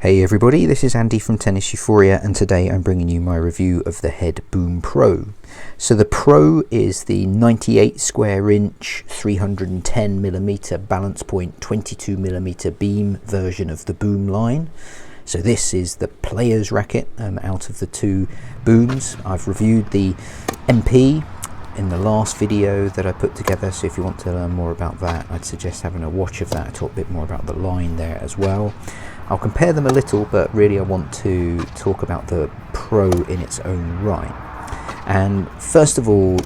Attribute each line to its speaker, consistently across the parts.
Speaker 1: Hey everybody, this is Andy from Tennis Euphoria, and today I'm bringing you my review of the Head Boom Pro. So the Pro is the 98 square inch, 310mm balance point, 22mm beam version of the Boom line. So this is the player's racket out of the two booms. I've reviewed the MP in the last video that I put together, so if you want to learn more about that, I'd suggest having a watch of that. I talk a bit more about the line there as well. I'll compare them a little, but really I want to talk about the Pro in its own right. And first of all,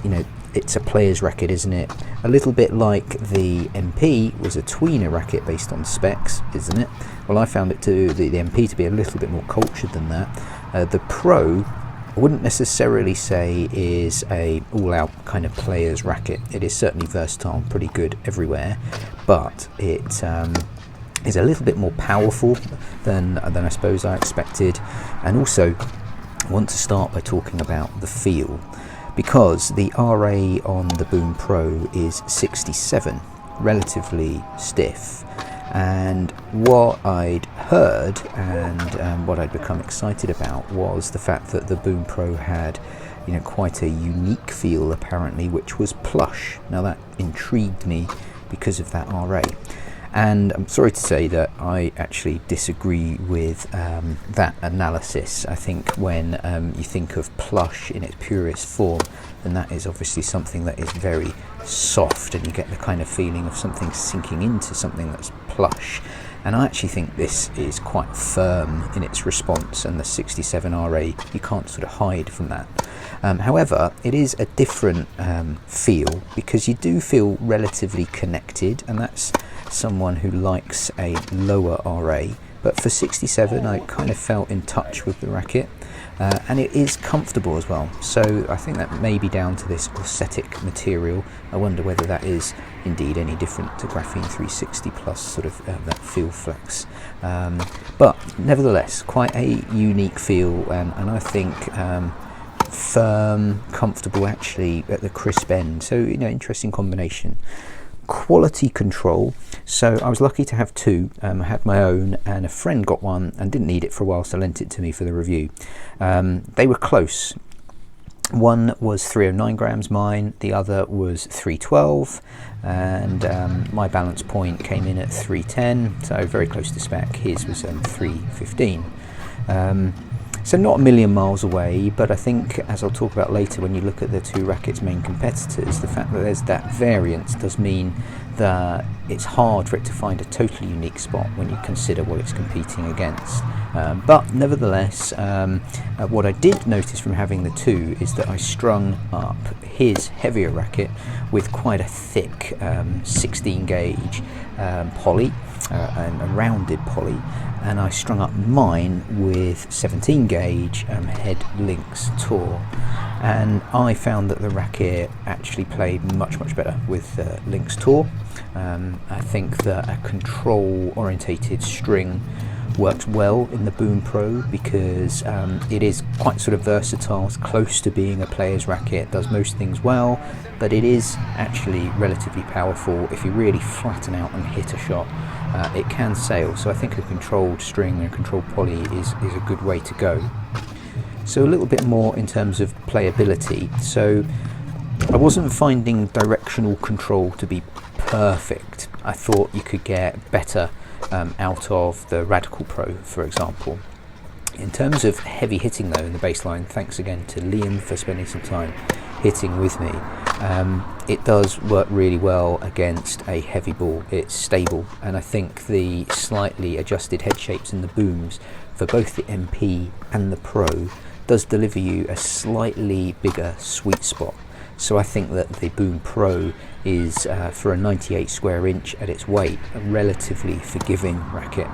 Speaker 1: it's a player's racket, isn't it? A little bit like the MP was a tweener racket based on specs, isn't it? Well, I found the MP to be a little bit more cultured than that. The Pro, I wouldn't necessarily say is a all-out kind of player's racket. It is certainly versatile, pretty good everywhere, but it is a little bit more powerful than I suppose I expected. And also I want to start by talking about the feel, because the RA on the Boom Pro is 67, relatively stiff. And what I'd heard and what I'd become excited about was the fact that the Boom Pro had quite a unique feel apparently, which was plush. Now that intrigued me because of that RA. And I'm sorry to say that I actually disagree with that analysis. I think when you think of plush in its purest form, then that is obviously something that is very soft, and you get the kind of feeling of something sinking into something that's plush. And I actually think this is quite firm in its response, and the 67 RA, you can't sort of hide from that. However, it is a different feel, because you do feel relatively connected, and that's someone who likes a lower RA. But for 67, I kind of felt in touch with the racket, and it is comfortable as well. So I think that may be down to this aesthetic material. I wonder whether that is indeed any different to Graphene 360 Plus, sort of that feel flex. But nevertheless, quite a unique feel, and I think firm, comfortable actually at the crisp end. So interesting combination. Quality control. So I was lucky to have two. I had my own, and a friend got one and didn't need it for a while, so lent it to me for the review. They were close. One was 309 grams, mine. The other was 312, and my balance point came in at 310, so very close to spec. His was 315. So not a million miles away, but I think, as I'll talk about later, when you look at the two rackets' main competitors, the fact that there's that variance does mean that it's hard for it to find a totally unique spot when you consider what it's competing against. But nevertheless, what I did notice from having the two is that I strung up his heavier racket with quite a thick 16 gauge poly, and a rounded poly, and I strung up mine with 17 gauge head links tour, and I found that the racket actually played much better with links tour. I think that a control orientated string works well in the Boom Pro, because it is quite sort of versatile. It's close to being a player's racket, does most things well, but it is actually relatively powerful. If you really flatten out and hit a shot, it can sail. So I think a controlled string and a controlled poly is a good way to go. So a little bit more in terms of playability. So I wasn't finding directional control to be perfect. I thought you could get better out of the Radical Pro, for example. In terms of heavy hitting though in the baseline, thanks again to Liam for spending some time hitting with me, it does work really well against a heavy ball. It's stable, and I think the slightly adjusted head shapes in the booms for both the MP and the Pro does deliver you a slightly bigger sweet spot. So I think that the Boom Pro is, for a 98 square inch at its weight, a relatively forgiving racket,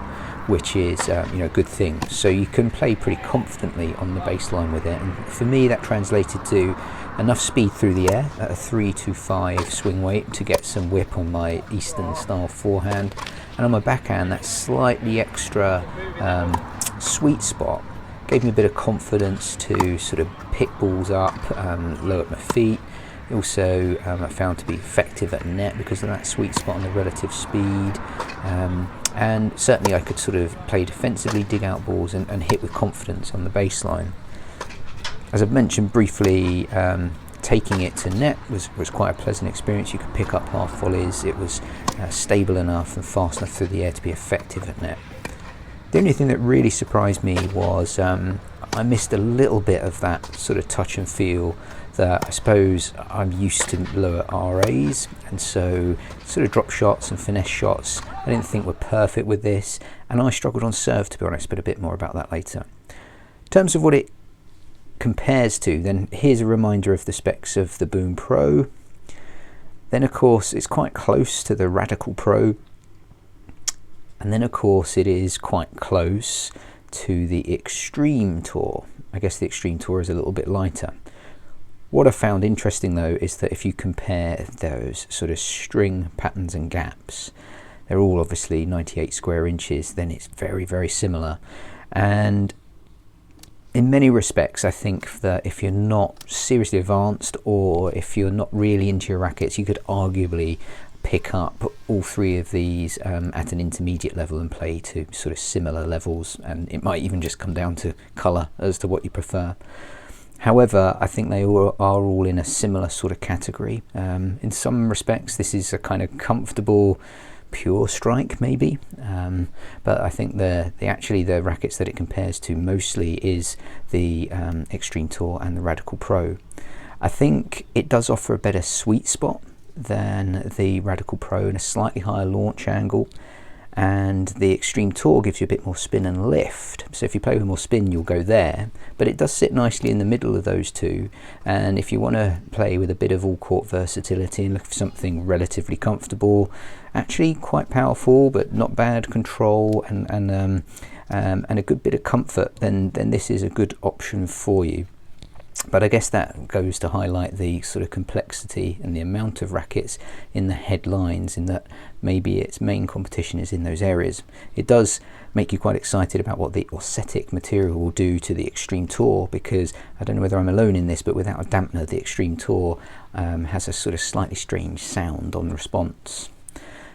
Speaker 1: which is a good thing. So you can play pretty confidently on the baseline with it, and for me that translated to enough speed through the air at a 325 swing weight to get some whip on my Eastern style forehand, and on my backhand that slightly extra sweet spot gave me a bit of confidence to sort of pick balls up, low at my feet. Also, I found to be effective at net because of that sweet spot and the relative speed. and certainly I could sort of play defensively, dig out balls and hit with confidence on the baseline. As I've mentioned briefly, taking it to net was quite a pleasant experience. You could pick up half volleys. It was stable enough and fast enough through the air to be effective at net. The only thing that really surprised me was I missed a little bit of that sort of touch and feel that I suppose I'm used to lower RAs, and so sort of drop shots and finesse shots I didn't think were perfect with this, and I struggled on serve, to be honest, but a bit more about that later. In terms of what it compares to, then here's a reminder of the specs of the Boom Pro. Then of course it's quite close to the Radical Pro, and then of course it is quite close to the Extreme Tour. I guess the Extreme Tour is a little bit lighter. What I found interesting though is that if you compare those sort of string patterns and gaps, they're all obviously 98 square inches, then it's very, very similar. And in many respects, I think that if you're not seriously advanced, or if you're not really into your rackets, you could arguably pick up all three of these at an intermediate level and play to sort of similar levels, and it might even just come down to colour as to what you prefer. However, I think they are all in a similar sort of category. In some respects, this is a kind of comfortable pure strike maybe, but I think the rackets that it compares to mostly is the Extreme Tour and the Radical Pro. I think it does offer a better sweet spot than the Radical Pro and a slightly higher launch angle, and the Extreme Tour gives you a bit more spin and lift. So if you play with more spin, you'll go there, but it does sit nicely in the middle of those two. And if you want to play with a bit of all court versatility and look for something relatively comfortable, actually quite powerful but not bad control, and a good bit of comfort, then this is a good option for you. But I guess that goes to highlight the sort of complexity and the amount of rackets in the headlines, in that maybe its main competition is in those areas. It does make you quite excited about what the Orsetic material will do to the Extreme Tour, because I don't know whether I'm alone in this, but without a dampener, the Extreme Tour has a sort of slightly strange sound on response.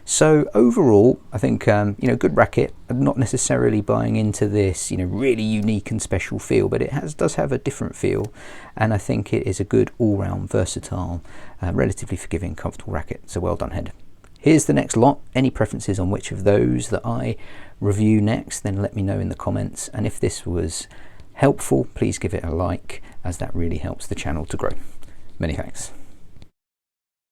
Speaker 1: So overall, I think good racket. I'm not necessarily buying into this really unique and special feel, but it does have a different feel, and I think it is a good all-round versatile, relatively forgiving, comfortable racket. So well done, Head. Here's the next lot. Any preferences on which of those that I review next, then let me know in the comments, and if this was helpful, please give it a like, as that really helps the channel to grow. Many thanks.